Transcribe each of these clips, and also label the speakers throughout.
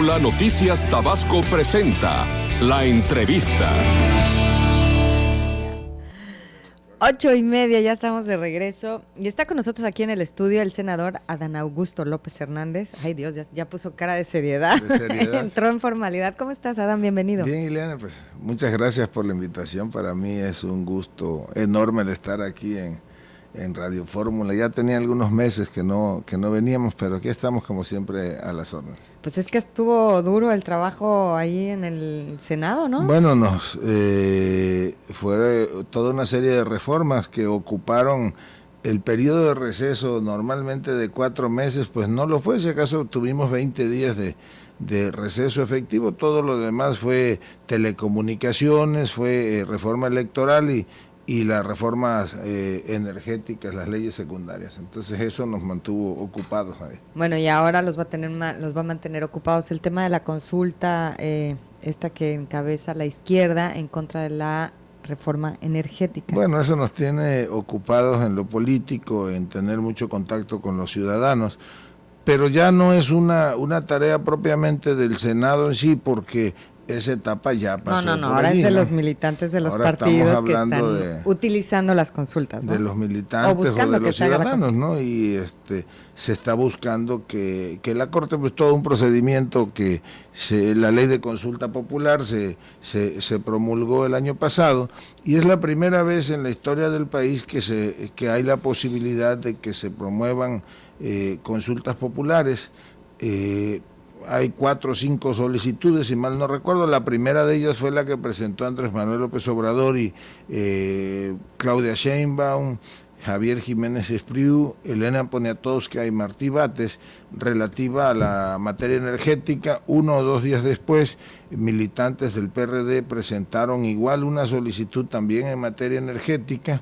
Speaker 1: Fórmula Noticias Tabasco presenta La Entrevista.
Speaker 2: 8:30, ya estamos de regreso. Y está con nosotros aquí en el estudio el senador Adán Augusto López Hernández. Ay Dios, ya puso cara de seriedad. Entró en formalidad. ¿Cómo estás, Adán? Bienvenido.
Speaker 3: Bien, Ileana, pues muchas gracias por la invitación. Para mí es un gusto enorme el estar aquí en Radio Fórmula. Ya tenía algunos meses que no veníamos, pero aquí estamos como siempre a las órdenes.
Speaker 2: Pues es que estuvo duro el trabajo ahí en el Senado, ¿no?
Speaker 3: Bueno, fue toda una serie de reformas que ocuparon el periodo de receso normalmente de 4 meses, pues no lo fue. Si acaso tuvimos 20 días de receso efectivo, todo lo demás fue telecomunicaciones, fue reforma electoral y las reformas energéticas, las leyes secundarias. Entonces eso nos mantuvo ocupados ahí.
Speaker 2: Bueno, y ahora los va a mantener ocupados el tema de la consulta, esta que encabeza la izquierda en contra de la reforma energética.
Speaker 3: Bueno, eso nos tiene ocupados en lo político, en tener mucho contacto con los ciudadanos, pero ya no es una tarea propiamente del Senado en sí, porque esa etapa ya pasó.
Speaker 2: No, ahora allí, es de los militantes de los ahora partidos que están utilizando las consultas, ¿no?
Speaker 3: De los militantes o de los ciudadanos, ¿no? Y se está buscando que la Corte, pues todo un procedimiento que la ley de consulta popular se promulgó el año pasado, y es la primera vez en la historia del país que hay la posibilidad de que se promuevan consultas populares. Hay 4 o 5 solicitudes, si mal no recuerdo. La primera de ellas fue la que presentó Andrés Manuel López Obrador y Claudia Sheinbaum, Javier Jiménez Espriu, Elena Poniatowska y Martí Bates, relativa a la materia energética. 1 o 2 días después, militantes del PRD presentaron igual una solicitud también en materia energética.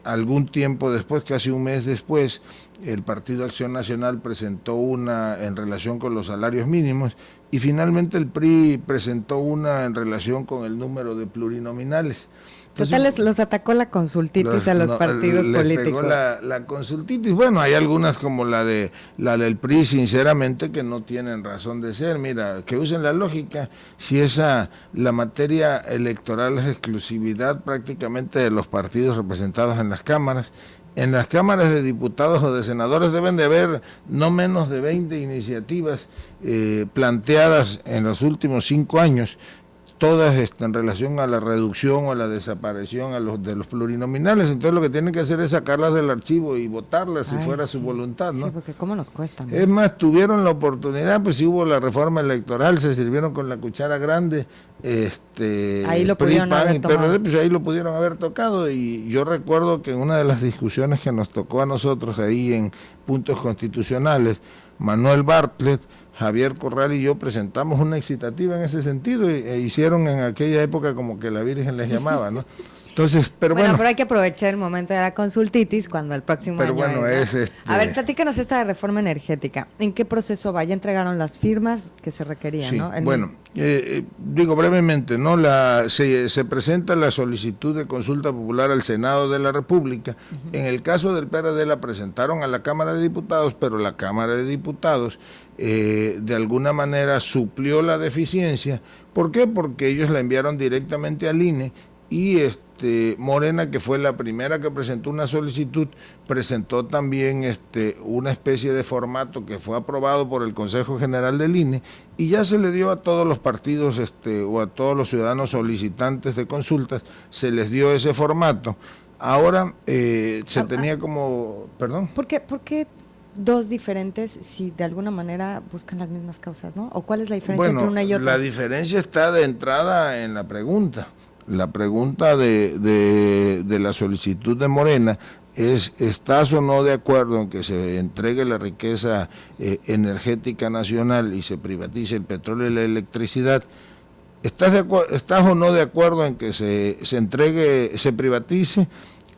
Speaker 3: Algún tiempo después, casi un mes después, el Partido Acción Nacional presentó una en relación con los salarios mínimos, y finalmente el PRI presentó una en relación con el número de plurinominales.
Speaker 2: Entonces, los atacó la consultitis a los partidos políticos.
Speaker 3: Pegó la consultitis. Bueno, hay algunas como la del PRI, sinceramente, que no tienen razón de ser. Mira, que usen la lógica. Si la materia electoral es exclusividad prácticamente de los partidos representados en las cámaras. En las cámaras de diputados o de senadores deben de haber no menos de 20 iniciativas planteadas en los últimos 5 años, todas en relación a la reducción o a la desaparición de los plurinominales. Entonces lo que tienen que hacer es sacarlas del archivo y votarlas si fuera su voluntad, ¿no?
Speaker 2: Sí, porque cómo nos cuesta, ¿no?
Speaker 3: Es más, tuvieron la oportunidad, pues si hubo la reforma electoral, se sirvieron con la cuchara grande,
Speaker 2: ahí lo pudieron haber tomado.
Speaker 3: Pues ahí lo pudieron haber tocado. Y yo recuerdo que en una de las discusiones que nos tocó a nosotros ahí en puntos constitucionales, Manuel Bartlett, Javier Corral y yo presentamos una excitativa en ese sentido, e hicieron en aquella época como que la Virgen les llamaba, ¿no? Entonces, pero
Speaker 2: hay que aprovechar el momento de la consultitis cuando el próximo año A ver, platícanos esta de reforma energética. ¿En qué proceso va? Ya entregaron las firmas que se requerían,
Speaker 3: sí,
Speaker 2: ¿no?
Speaker 3: Digo brevemente, ¿no? Se presenta la solicitud de consulta popular al Senado de la República. En el caso del PRD la presentaron a la Cámara de Diputados, pero la Cámara de Diputados de alguna manera suplió la deficiencia. ¿Por qué? Porque ellos la enviaron directamente al INE, y Morena, que fue la primera que presentó una solicitud, presentó también una especie de formato que fue aprobado por el Consejo General del INE, y ya se le dio a todos los partidos o a todos los ciudadanos solicitantes de consultas, se les dio ese formato. Ahora tenía como... ¿Perdón?
Speaker 2: ¿Por qué 2 diferentes si de alguna manera buscan las mismas causas, ¿no? ¿O cuál es la diferencia entre una y otra?
Speaker 3: La diferencia está de entrada en la pregunta. La pregunta de la solicitud de Morena es: ¿estás o no de acuerdo en que se entregue la riqueza energética nacional y se privatice el petróleo y la electricidad? ¿Estás o no de acuerdo en que se privatice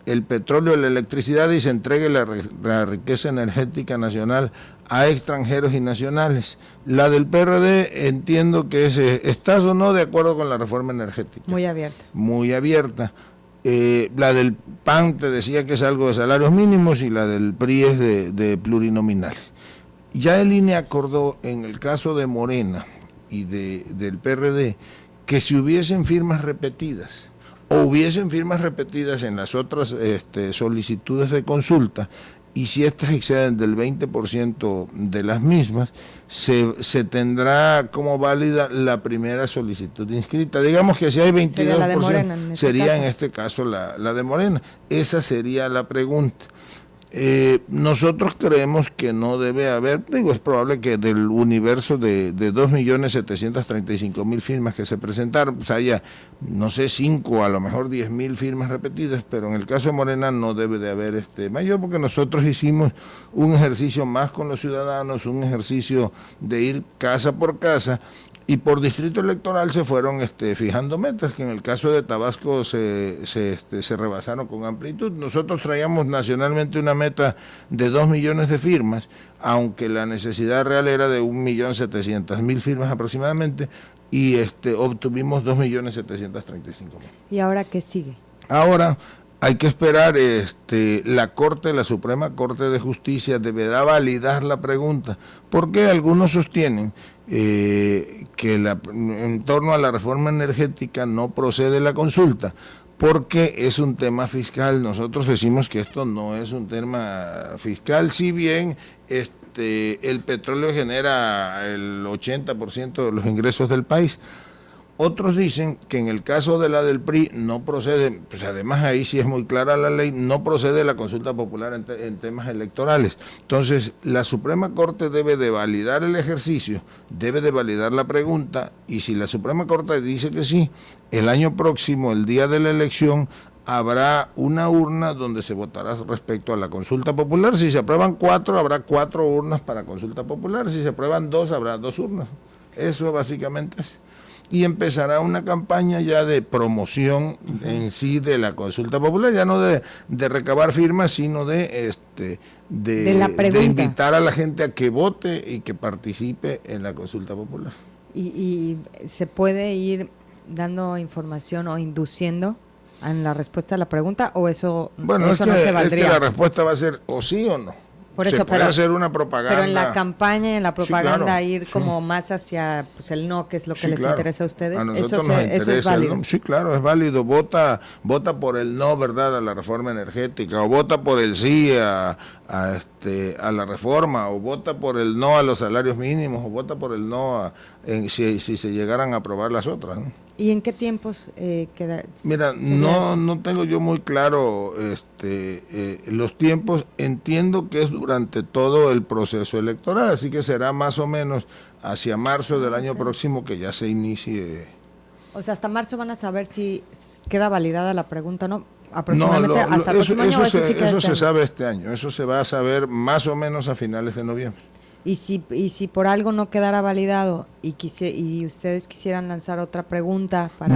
Speaker 3: el petróleo y la electricidad y se entregue la riqueza energética nacional a extranjeros y nacionales? La del PRD entiendo que es: ¿estás o no de acuerdo con la reforma energética?
Speaker 2: Muy abierta.
Speaker 3: Muy abierta. La del PAN te decía que es algo de salarios mínimos, y la del PRI es de plurinominales. Ya el INE acordó en el caso de Morena y del PRD que si hubiesen firmas repetidas o hubiesen firmas repetidas en las otras solicitudes de consulta, y si estas exceden del 20% de las mismas, se tendrá como válida la primera solicitud inscrita. Digamos que si hay 22%, sería la de Morena, en este caso la de Morena. Esa sería la pregunta. Nosotros creemos que no debe haber, es probable que del universo de 2.735.000 firmas que se presentaron, pues haya, no sé, 5, a lo mejor 10.000 firmas repetidas, pero en el caso de Morena no debe de haber mayor, porque nosotros hicimos un ejercicio más con los ciudadanos, un ejercicio de ir casa por casa, y por distrito electoral se fueron fijando metas, que en el caso de Tabasco se rebasaron con amplitud. Nosotros traíamos nacionalmente una meta de 2 millones de firmas, aunque la necesidad real era de 1.700.000 firmas aproximadamente, y obtuvimos 2.735.000.
Speaker 2: ¿Y ahora qué sigue?
Speaker 3: Ahora hay que esperar, la Suprema Corte de Justicia deberá validar la pregunta, porque algunos sostienen que en torno a la reforma energética no procede la consulta, porque es un tema fiscal. Nosotros decimos que esto no es un tema fiscal, si bien el petróleo genera el 80% de los ingresos del país. Otros dicen que en el caso de la del PRI no procede, pues además ahí sí es muy clara la ley, no procede la consulta popular en temas electorales. Entonces, la Suprema Corte debe de validar el ejercicio, debe de validar la pregunta, y si la Suprema Corte dice que sí, el año próximo, el día de la elección, habrá una urna donde se votará respecto a la consulta popular. Si se aprueban 4, habrá 4 urnas para consulta popular. Si se aprueban 2, habrá 2 urnas. Eso básicamente es. Y empezará una campaña ya de promoción en sí de la consulta popular, ya no de recabar firmas, sino de invitar a la gente a que vote y que participe en la consulta popular.
Speaker 2: ¿Y se puede ir dando información o induciendo en la respuesta a la pregunta, o eso no se valdría?
Speaker 3: Es que la respuesta va a ser o sí o no.
Speaker 2: Por eso,
Speaker 3: se puede hacer una propaganda.
Speaker 2: Pero en la campaña y en la propaganda, sí, claro, ir como más hacia el no, que es lo que les interesa a ustedes.
Speaker 3: Eso es válido. Sí, claro, es válido. Vota por el no, ¿verdad?, a la reforma energética, o vota por el sí a la reforma, o vota por el no a los salarios mínimos, o vota por el no si se llegaran a aprobar las otras, ¿no?
Speaker 2: ¿Y en qué tiempos queda?
Speaker 3: Mira, no tengo yo muy claro los tiempos. Entiendo que es durante todo el proceso electoral, así que será más o menos hacia marzo del año próximo que ya se inicie.
Speaker 2: O sea, hasta marzo van a saber si queda validada la pregunta, ¿no? Aproximadamente hasta el próximo año.
Speaker 3: Eso se sabe este año, eso se va a saber más o menos a finales de noviembre.
Speaker 2: Y si por algo no quedara validado y ustedes quisieran lanzar otra pregunta para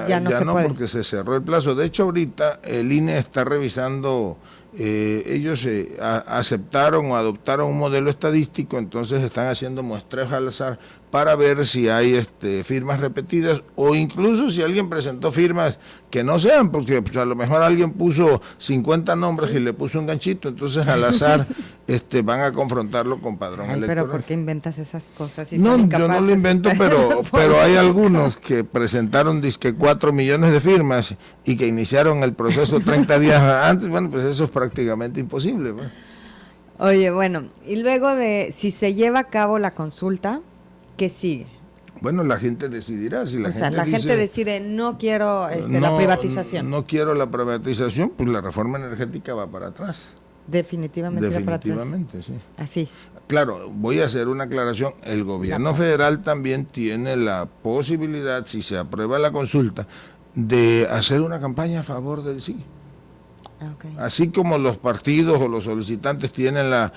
Speaker 2: ya no se puede.
Speaker 3: Porque se cerró el plazo. De hecho, ahorita el INE está revisando, ellos aceptaron o adoptaron un modelo estadístico, entonces están haciendo muestreos al azar para ver si hay firmas repetidas, o incluso si alguien presentó firmas que no sean, porque pues, a lo mejor alguien puso 50 nombres, sí, y le puso un ganchito, entonces al azar van a confrontarlo con padrón electoral.
Speaker 2: Pero ¿por qué inventas esas cosas?
Speaker 3: No, yo no lo invento, pero hay algunos que presentaron 4 millones de firmas y que iniciaron el proceso 30 días antes. Bueno, pues eso es prácticamente imposible, ¿no?
Speaker 2: Oye, bueno, y luego de si se lleva a cabo la consulta, ¿qué sigue?
Speaker 3: Bueno, la gente decidirá. Si la
Speaker 2: gente decide, no quiero la privatización.
Speaker 3: No quiero la privatización, pues la reforma energética va para atrás.
Speaker 2: Definitivamente va para atrás.
Speaker 3: Sí.
Speaker 2: Así.
Speaker 3: Claro, voy a hacer una aclaración. El gobierno federal también tiene la posibilidad, si se aprueba la consulta, de hacer una campaña a favor del sí. Okay. Así como los partidos o los solicitantes tienen la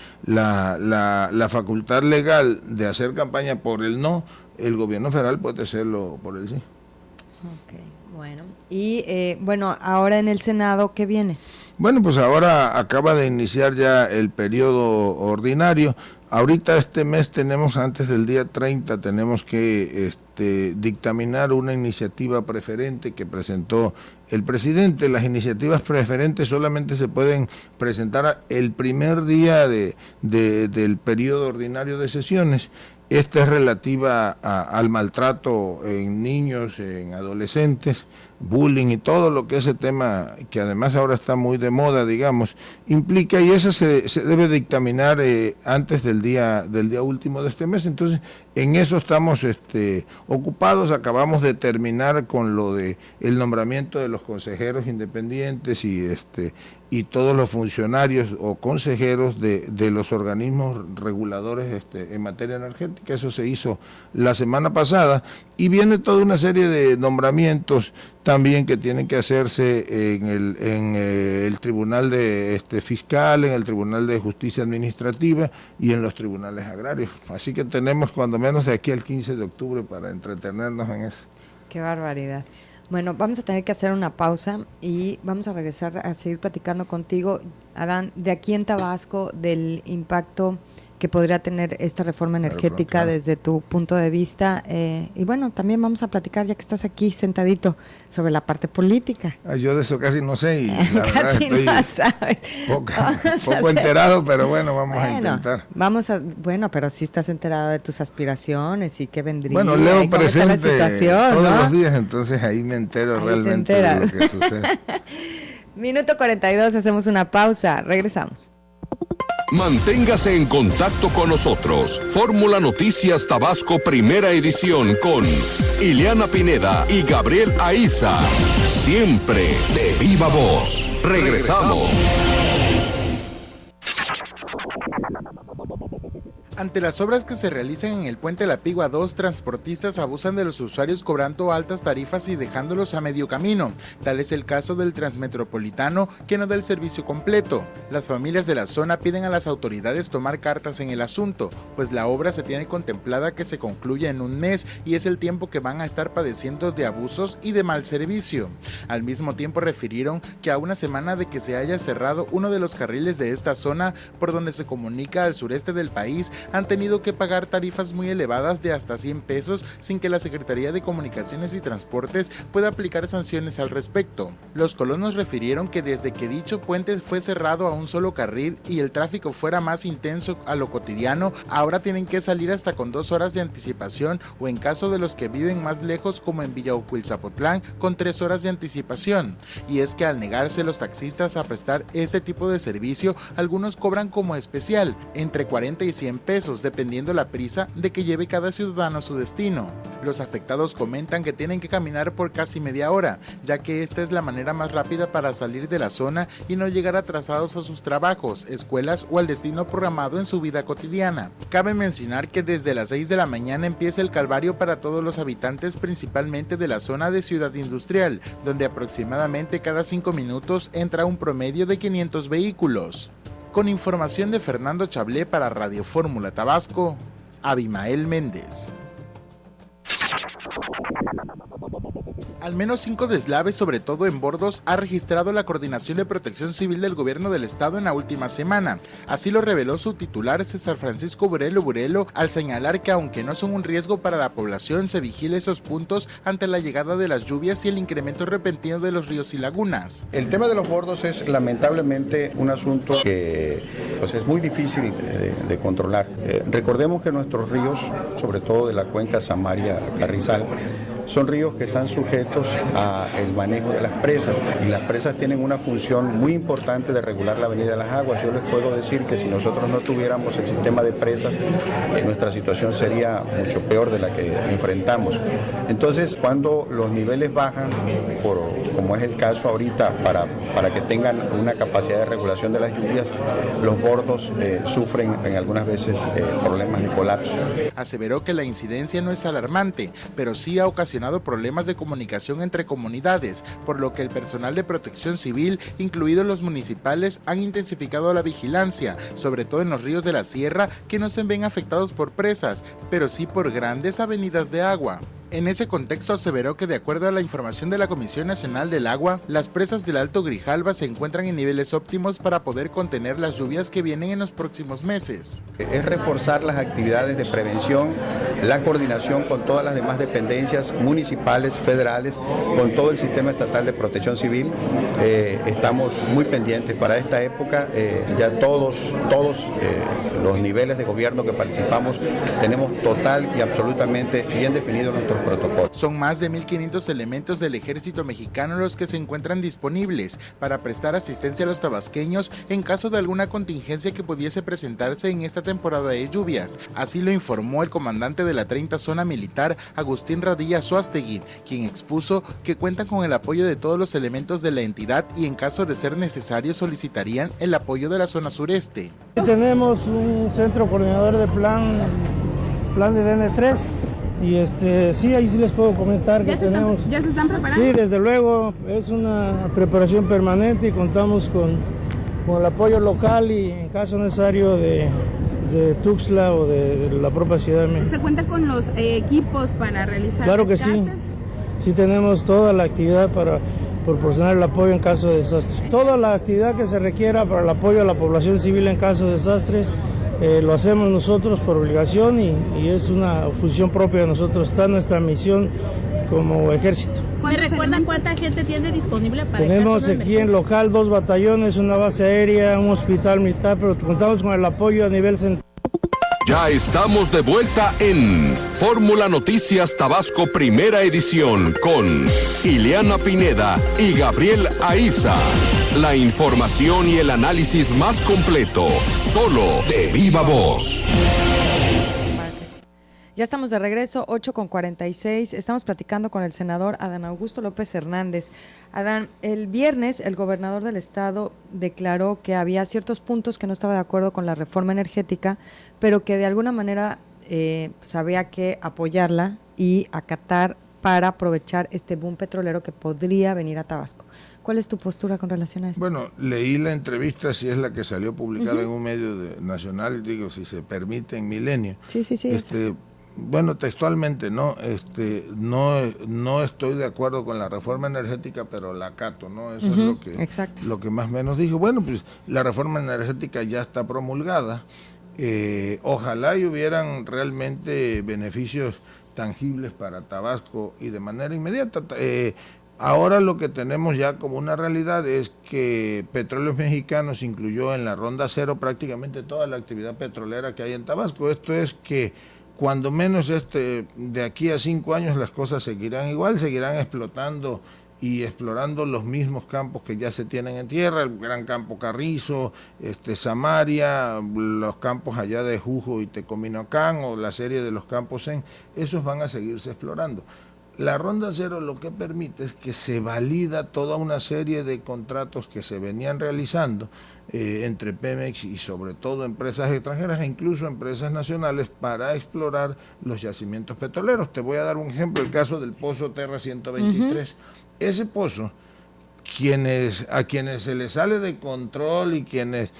Speaker 3: facultad legal de hacer campaña por el no, el gobierno federal puede hacerlo por el sí.
Speaker 2: Ok, bueno. Y ahora en el Senado, ¿qué viene?
Speaker 3: Bueno, pues ahora acaba de iniciar ya el periodo ordinario. Ahorita este mes tenemos, antes del día 30, tenemos que dictaminar una iniciativa preferente que presentó el presidente. Las iniciativas preferentes solamente se pueden presentar el primer día del periodo ordinario de sesiones. Esta es relativa al maltrato en niños, en adolescentes, bullying y todo lo que ese tema, que además ahora está muy de moda, digamos, implica, y eso se debe dictaminar antes del día último de este mes. Entonces, en eso estamos ocupados. Acabamos de terminar con lo de el nombramiento de los consejeros independientes y todos los funcionarios o consejeros de los organismos reguladores en materia energética. Eso se hizo la semana pasada, y viene toda una serie de nombramientos también que tienen que hacerse en el Tribunal de Fiscal, en el Tribunal de Justicia Administrativa y en los tribunales agrarios. Así que tenemos cuando menos de aquí al 15 de octubre para entretenernos en eso.
Speaker 2: Qué barbaridad. Bueno, vamos a tener que hacer una pausa y vamos a regresar a seguir platicando contigo, Adán, de aquí en Tabasco, del impacto que podría tener esta reforma energética desde tu punto de vista. Y bueno, también vamos a platicar, ya que estás aquí sentadito, sobre la parte política.
Speaker 3: Yo de eso casi no sé y la
Speaker 2: casi
Speaker 3: verdad
Speaker 2: no sabes.
Speaker 3: Poco enterado, pero bueno, vamos a intentar.
Speaker 2: Bueno, pero sí estás enterado de tus aspiraciones y qué vendría.
Speaker 3: Bueno, leo presente todos
Speaker 2: ¿no?
Speaker 3: los días, entonces ahí me entero realmente de lo que sucede.
Speaker 2: Minuto 42, hacemos una pausa, regresamos.
Speaker 1: Manténgase en contacto con nosotros. Fórmula Noticias Tabasco, primera edición, con Ileana Pineda y Gabriel Aiza. Siempre de viva voz. Regresamos.
Speaker 4: Ante las obras que se realizan en el puente La Pigua 2, transportistas abusan de los usuarios cobrando altas tarifas y dejándolos a medio camino. Tal es el caso del Transmetropolitano, que no da el servicio completo. Las familias de la zona piden a las autoridades tomar cartas en el asunto, pues la obra se tiene contemplada que se concluya en un mes y es el tiempo que van a estar padeciendo de abusos y de mal servicio. Al mismo tiempo refirieron que a una semana de que se haya cerrado uno de los carriles de esta zona por donde se comunica al sureste del país, han tenido que pagar tarifas muy elevadas de hasta 100 pesos sin que la Secretaría de Comunicaciones y Transportes pueda aplicar sanciones al respecto. Los colonos refirieron que desde que dicho puente fue cerrado a un solo carril y el tráfico fuera más intenso a lo cotidiano, ahora tienen que salir hasta con 2 horas de anticipación, o en caso de los que viven más lejos como en Villahuilzapotlán, con 3 horas de anticipación. Y es que al negarse los taxistas a prestar este tipo de servicio, algunos cobran como especial, entre 40 y 100 pesos, dependiendo la prisa de que lleve cada ciudadano a su destino. Los afectados comentan que tienen que caminar por casi media hora, ya que esta es la manera más rápida para salir de la zona y no llegar atrasados a sus trabajos, escuelas o al destino programado en su vida cotidiana. Cabe mencionar que desde las 6 de la mañana empieza el calvario para todos los habitantes, principalmente de la zona de Ciudad Industrial, donde aproximadamente cada 5 minutos entra un promedio de 500 vehículos. Con información de Fernando Chablé para Radio Fórmula Tabasco, Abimael Méndez. Al menos 5 deslaves, sobre todo en bordos, ha registrado la Coordinación de Protección Civil del Gobierno del Estado en la última semana. Así lo reveló su titular, César Francisco Burelo, al señalar que aunque no son un riesgo para la población, se vigila esos puntos ante la llegada de las lluvias y el incremento repentino de los ríos y lagunas.
Speaker 5: El tema de los bordos es lamentablemente un asunto que es muy difícil de controlar. Recordemos que nuestros ríos, sobre todo de la cuenca Samaria-Carrizal, son ríos que están sujetos al manejo de las presas, y las presas tienen una función muy importante de regular la venida de las aguas. Yo les puedo decir que si nosotros no tuviéramos el sistema de presas, nuestra situación sería mucho peor de la que enfrentamos. Entonces, cuando los niveles bajan, como es el caso ahorita, para que tengan una capacidad de regulación de las lluvias, los bordos sufren en algunas veces problemas de colapso.
Speaker 4: Aseveró que la incidencia no es alarmante, pero sí ha ocasionado problemas de comunicación entre comunidades, por lo que el personal de protección civil, incluidos los municipales, han intensificado la vigilancia, sobre todo en los ríos de la sierra, que no se ven afectados por presas, pero sí por grandes avenidas de agua. En ese contexto aseveró que de acuerdo a la información de la Comisión Nacional del Agua, las presas del Alto Grijalva se encuentran en niveles óptimos para poder contener las lluvias que vienen en los próximos meses.
Speaker 5: Es reforzar las actividades de prevención, la coordinación con todas las demás dependencias municipales, federales, con todo el sistema estatal de protección civil. Estamos muy pendientes para esta época, ya todos los niveles de gobierno que participamos tenemos total y absolutamente bien definido nuestro protocolo.
Speaker 4: Son más de 1.500 elementos del ejército mexicano los que se encuentran disponibles para prestar asistencia a los tabasqueños en caso de alguna contingencia que pudiese presentarse en esta temporada de lluvias. Así lo informó el comandante de la 30 Zona Militar, Agustín Radilla Suástegui, quien expuso que cuentan con el apoyo de todos los elementos de la entidad y en caso de ser necesario solicitarían el apoyo de la zona sureste.
Speaker 6: Tenemos un centro coordinador de plan de DN3. Y sí, ahí sí les puedo comentar que tenemos...
Speaker 7: ¿Ya se están preparando?
Speaker 6: Sí, desde luego, es una preparación permanente y contamos con el apoyo local y en caso necesario de Tuxtla o de la propia Ciudad de México.
Speaker 7: ¿Se cuenta con los equipos para realizar
Speaker 6: Claro que sí, sí tenemos toda la actividad para proporcionar el apoyo en caso de desastres. Toda la actividad que se requiera para el apoyo a la población civil en caso de desastres, lo hacemos nosotros por obligación y es una función propia de nosotros, está nuestra misión como ejército.
Speaker 7: ¿Me recuerdan cuánta gente tiene disponible para
Speaker 6: Tenemos aquí en local 2 batallones, una base aérea, un hospital militar, pero contamos con el apoyo a nivel central.
Speaker 1: Ya estamos de vuelta en Fórmula Noticias Tabasco Primera Edición con Ileana Pineda y Gabriel Aiza. La información y el análisis más completo, solo de viva voz.
Speaker 2: Ya estamos de regreso, 8:46. Estamos platicando con el senador Adán Augusto López Hernández. Adán, el viernes el gobernador del estado declaró que había ciertos puntos que no estaba de acuerdo con la reforma energética, pero que de alguna manera habría que apoyarla y acatar para aprovechar este boom petrolero que podría venir a Tabasco. ¿Cuál es tu postura con relación a esto?
Speaker 3: Bueno, leí la entrevista, si es la que salió publicada en un medio nacional, digo, si se permite, en Milenio.
Speaker 2: Sí.
Speaker 3: Bueno, textualmente, no estoy de acuerdo con la reforma energética, pero la acato, ¿no? Eso es lo que más o menos dijo. Bueno, pues la reforma energética ya está promulgada. Ojalá y hubieran realmente beneficios tangibles para Tabasco y de manera inmediata. Ahora lo que tenemos ya como una realidad es que Petróleos Mexicanos incluyó en la ronda cero prácticamente toda la actividad petrolera que hay en Tabasco. Esto es que cuando menos de aquí a 5 años las cosas seguirán igual, seguirán explotando y explorando los mismos campos que ya se tienen en tierra, el Gran Campo Carrizo, Samaria, los campos allá de Jujo y Tecominacán o la serie de los campos esos van a seguirse explorando. La ronda cero lo que permite es que se valida toda una serie de contratos que se venían realizando entre Pemex y sobre todo empresas extranjeras e incluso empresas nacionales para explorar los yacimientos petroleros. Te voy a dar un ejemplo, el caso del Pozo Terra 123. Ese pozo, a quienes se les sale de control y quienes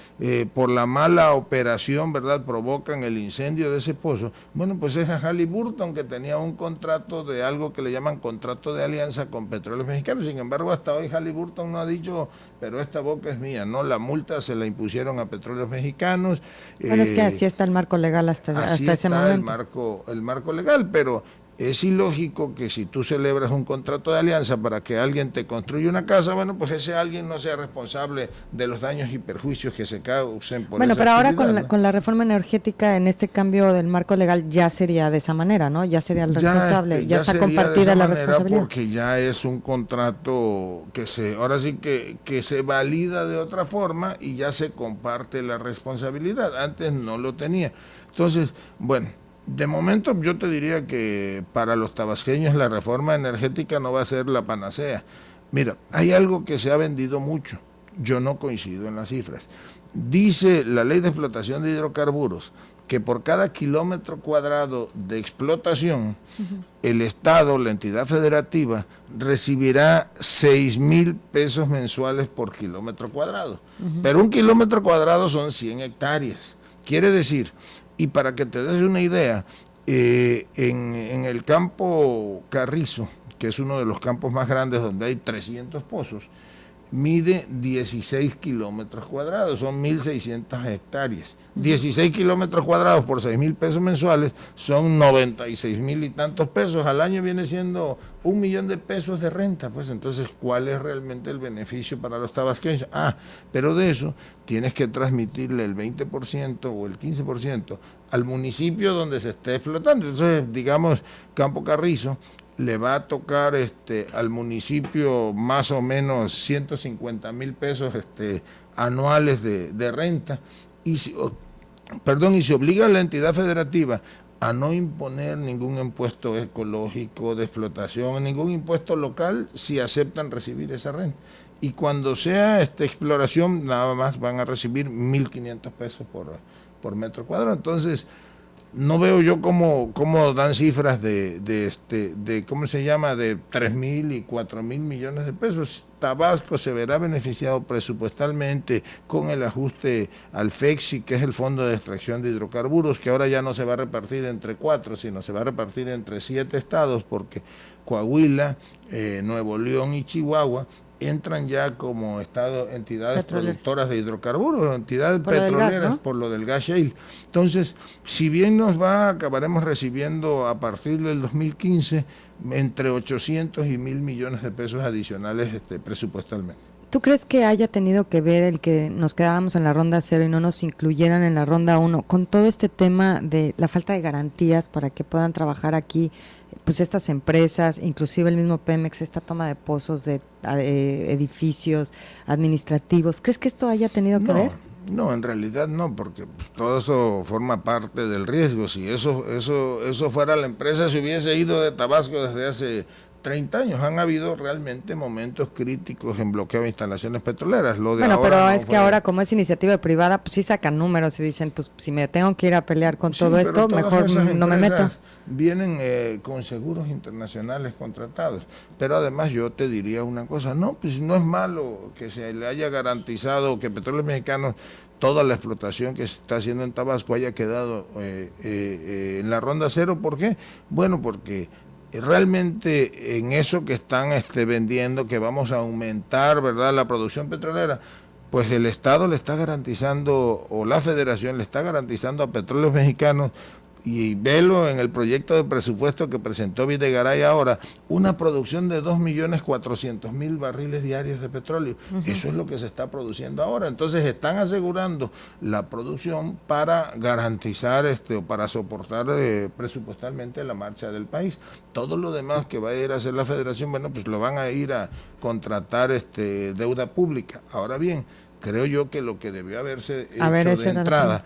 Speaker 3: por la mala operación, ¿verdad?, provocan el incendio de ese pozo, bueno, pues es a Halliburton, que tenía un contrato de algo que le llaman contrato de alianza con Petróleos Mexicanos. Sin embargo, hasta hoy Halliburton no ha dicho, pero esta boca es mía, ¿no? La multa se la impusieron a Petróleos Mexicanos.
Speaker 2: Bueno, es que así está el marco legal hasta ese momento.
Speaker 3: El marco legal, pero es ilógico que si tú celebras un contrato de alianza para que alguien te construya una casa, bueno, pues ese alguien no sea responsable de los daños y perjuicios que se causen por esa
Speaker 2: pero ahora
Speaker 3: actividad,
Speaker 2: con la reforma energética, en este cambio del marco legal, ya sería de esa manera, ¿no? Ya sería el responsable, ya está compartida la responsabilidad.
Speaker 3: Porque ya es un contrato ahora sí que se valida de otra forma y ya se comparte la responsabilidad. Antes no lo tenía. Entonces, bueno, de momento yo te diría que para los tabasqueños la reforma energética no va a ser la panacea. Mira, hay algo que se ha vendido mucho, yo no coincido en las cifras. Dice la ley de explotación de hidrocarburos que por cada kilómetro cuadrado de explotación, el Estado, la entidad federativa, recibirá 6,000 pesos mensuales por kilómetro cuadrado. Pero un kilómetro cuadrado son 100 hectáreas. Quiere decir, y para que te des una idea, En el campo Carrizo, que es uno de los campos más grandes donde hay 300 pozos, mide 16 kilómetros cuadrados, son 1.600 hectáreas. 16 kilómetros cuadrados por 6.000 pesos mensuales son 96.000 y tantos pesos. Al año viene siendo 1 millón de pesos de renta. Pues entonces, ¿cuál es realmente el beneficio para los tabasqueños? Pero de eso tienes que transmitirle el 20% o el 15% al municipio donde se esté explotando. Entonces, digamos, Campo Carrizo le va a tocar al municipio más o menos 150.000 pesos anuales de renta, y se obliga a la entidad federativa a no imponer ningún impuesto ecológico de explotación, ningún impuesto local, si aceptan recibir esa renta. Y cuando sea exploración, nada más van a recibir 1.500 pesos por metro cuadrado. Entonces, no veo yo cómo dan cifras de ¿cómo se llama?, de 3.000 y 4.000 millones de pesos. Tabasco se verá beneficiado presupuestalmente con el ajuste al FEXI, que es el Fondo de Extracción de Hidrocarburos, que ahora ya no se va a repartir entre 4, sino se va a repartir entre 7 estados, porque Coahuila, Nuevo León y Chihuahua entran ya como entidades productoras de hidrocarburos, entidades petroleras, ¿no?, por lo del gas shale. Entonces, si bien acabaremos recibiendo a partir del 2015 entre 800 y 1.000 millones de pesos adicionales presupuestalmente.
Speaker 2: ¿Tú crees que haya tenido que ver el que nos quedábamos en la ronda 0 y no nos incluyeran en la ronda 1 con todo este tema de la falta de garantías para que puedan trabajar aquí, pues estas empresas, inclusive el mismo Pemex, esta toma de pozos de edificios administrativos? ¿Crees que esto haya tenido que ver?
Speaker 3: No, en realidad no, porque pues, todo eso forma parte del riesgo. Si eso fuera, la empresa se hubiese ido de Tabasco desde hace 30 años. Han habido realmente momentos críticos en bloqueo de instalaciones petroleras.
Speaker 2: Pero es que ahora, como es iniciativa privada, pues sí sacan números y dicen, pues si me tengo que ir a pelear con todo esto, mejor no me meto.
Speaker 3: Vienen con seguros internacionales contratados. Pero además yo te diría una cosa, pues no es malo que se le haya garantizado que Petróleos Mexicanos, toda la explotación que se está haciendo en Tabasco haya quedado en la ronda 0. ¿Por qué? Bueno, porque realmente en eso que están vendiendo, que vamos a aumentar, ¿verdad?, la producción petrolera, pues el Estado le está garantizando, o la Federación le está garantizando a Petróleos Mexicanos, y velo en el proyecto de presupuesto que presentó Videgaray ahora, una producción de 2.400.000 barriles diarios de petróleo. Eso es lo que se está produciendo ahora. Entonces están asegurando la producción para garantizar o para soportar presupuestalmente la marcha del país. Todo lo demás que va a ir a hacer la Federación, bueno, pues lo van a ir a contratar deuda pública. Ahora bien, creo yo que lo que debió haberse hecho de entrada,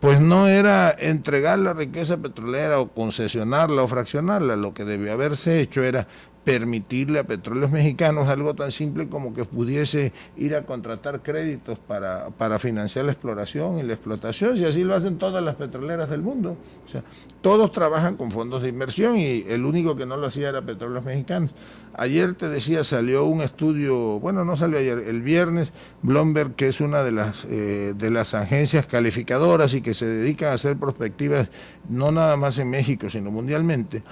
Speaker 3: pues no era entregar la riqueza petrolera o concesionarla o fraccionarla. Lo que debió haberse hecho era permitirle a Petróleos Mexicanos algo tan simple como que pudiese ir a contratar créditos para financiar la exploración y la explotación, y así lo hacen todas las petroleras del mundo. O sea, todos trabajan con fondos de inversión y el único que no lo hacía era Petróleos Mexicanos. Ayer te decía, salió un estudio, bueno, no salió ayer, el viernes, Bloomberg, que es una de las agencias calificadoras y que se dedican a hacer prospectivas no nada más en México, sino mundialmente,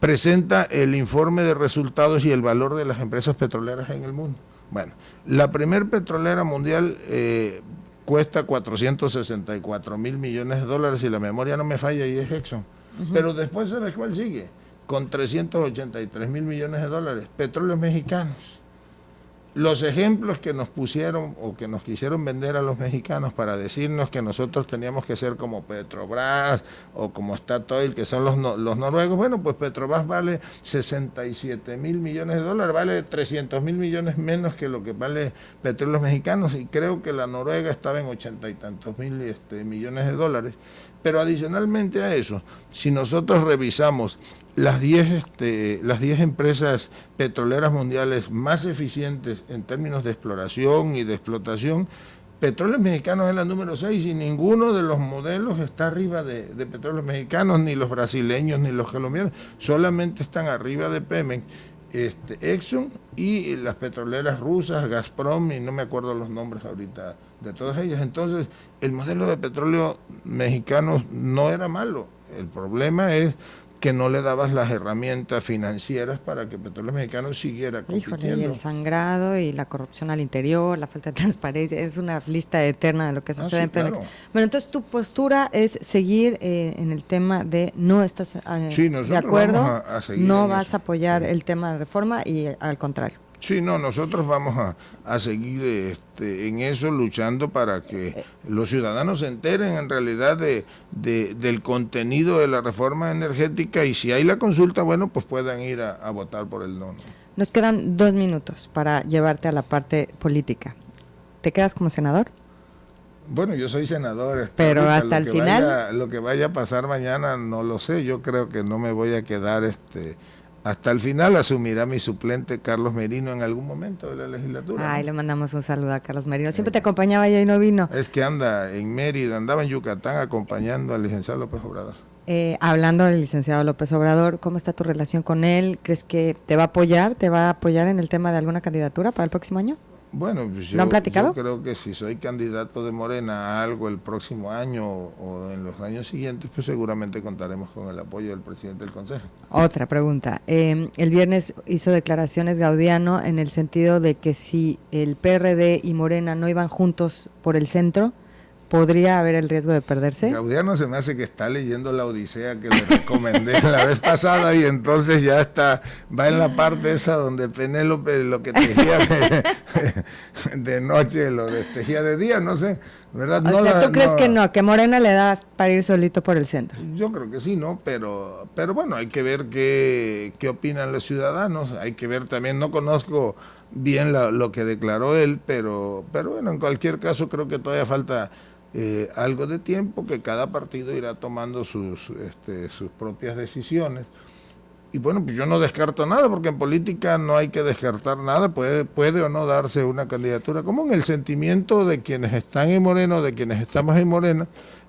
Speaker 3: presenta el informe de resultados y el valor de las empresas petroleras en el mundo. Bueno, la primer petrolera mundial cuesta 464.000 millones de dólares, si la memoria no me falla, y es Exxon. Pero después, ¿sabes cuál sigue? Con 383.000 millones de dólares, Petróleos Mexicanos. Los ejemplos que nos pusieron o que nos quisieron vender a los mexicanos para decirnos que nosotros teníamos que ser como Petrobras o como Statoil, que son los noruegos, bueno, pues Petrobras vale 67.000 millones de dólares, vale 300.000 millones menos que lo que vale Petróleos Mexicanos, y creo que la Noruega estaba en 80 y tantos mil millones de dólares. Pero adicionalmente a eso, si nosotros revisamos las 10 empresas petroleras mundiales más eficientes en términos de exploración y de explotación, Petróleos Mexicanos es la número 6 y ninguno de los modelos está arriba de Petróleos Mexicanos, ni los brasileños ni los colombianos, solamente están arriba de Pemex, Exxon y las petroleras rusas, Gazprom, y no me acuerdo los nombres ahorita de todas ellas. Entonces, el modelo de petróleo mexicano no era malo, El problema es que no le dabas las herramientas financieras para que Petróleos Mexicanos siguiera compitiendo.
Speaker 2: Híjole, y el sangrado y la corrupción al interior, la falta de transparencia, es una lista eterna de lo que sucede en Pemex. Claro. Bueno, entonces tu postura es seguir en el tema de no estás de acuerdo, a seguir no vas a apoyar el tema de reforma y al contrario.
Speaker 3: Sí, no, nosotros vamos a seguir en eso, luchando para que los ciudadanos se enteren en realidad del contenido de la reforma energética, y si hay la consulta, bueno, pues puedan ir a votar por el no.
Speaker 2: Nos quedan 2 minutos para llevarte a la parte política. ¿Te quedas como senador?
Speaker 3: Bueno, yo soy senador.
Speaker 2: Pero hasta el final.
Speaker 3: Lo que vaya a pasar mañana no lo sé, yo creo que no me voy a quedar hasta el final. Asumirá mi suplente Carlos Merino en algún momento de la legislatura.
Speaker 2: Ay, le mandamos un saludo a Carlos Merino. Siempre te acompañaba y hoy no vino.
Speaker 3: Es que anda en Mérida, andaba en Yucatán acompañando al licenciado López Obrador.
Speaker 2: Hablando del licenciado López Obrador, ¿cómo está tu relación con él? ¿Crees que te va a apoyar? ¿Te va a apoyar en el tema de alguna candidatura para el próximo año?
Speaker 3: Bueno, pues
Speaker 2: ¿Lo han platicado?
Speaker 3: Yo creo que si soy candidato de Morena a algo el próximo año o en los años siguientes, pues seguramente contaremos con el apoyo del presidente del Consejo.
Speaker 2: Otra pregunta. El viernes hizo declaraciones Gaudiano en el sentido de que si el PRD y Morena no iban juntos por el centro, ¿podría haber el riesgo de perderse?
Speaker 3: Gaudiano se me hace que está leyendo la Odisea que le recomendé la vez pasada, y entonces ya va en la parte esa donde Penélope lo que tejía de noche, lo tejía de día, no sé, ¿verdad?
Speaker 2: O sea, ¿tú crees que no, que Morena le das para ir solito por el centro?
Speaker 3: Yo creo que sí, ¿no? Pero bueno, hay que ver qué opinan los ciudadanos, hay que ver también, no conozco bien lo que declaró él, pero bueno, en cualquier caso creo que todavía falta algo de tiempo, que cada partido irá tomando sus propias decisiones. Y bueno, pues yo no descarto nada, porque en política no hay que descartar nada, puede o no darse una candidatura común. El sentimiento de quienes están en Morena, de quienes estamos en Morena,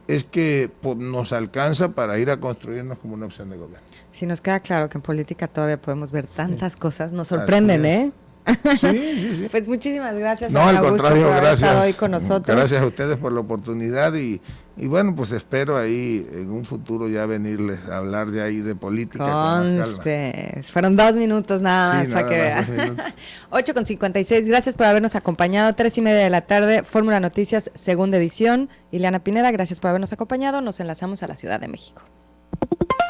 Speaker 3: es que nos alcanza para ir a construirnos como una opción de gobierno.
Speaker 2: Si nos queda claro que en política todavía podemos ver tantas cosas, nos sorprenden, ¿eh?
Speaker 3: Sí.
Speaker 2: Pues muchísimas gracias.
Speaker 3: No, al contrario,
Speaker 2: por
Speaker 3: gracias.
Speaker 2: Haber estado hoy con nosotros.
Speaker 3: Gracias a ustedes por la oportunidad y bueno, pues espero ahí en un futuro ya venirles a hablar de ahí de política.
Speaker 2: Conste. Fueron 2 minutos nada más, para que veas. 8:56, gracias por habernos acompañado. 3:30 de la tarde, Fórmula Noticias, segunda edición. Ileana Pineda, gracias por habernos acompañado. Nos enlazamos a la Ciudad de México.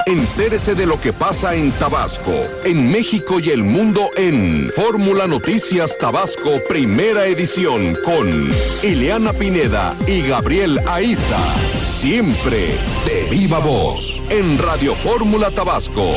Speaker 1: Entérese de lo que pasa en Tabasco, en México y el mundo en Fórmula Noticias Tabasco, primera edición, con Ileana Pineda y Gabriel Aiza. Siempre de viva voz, en Radio Fórmula Tabasco.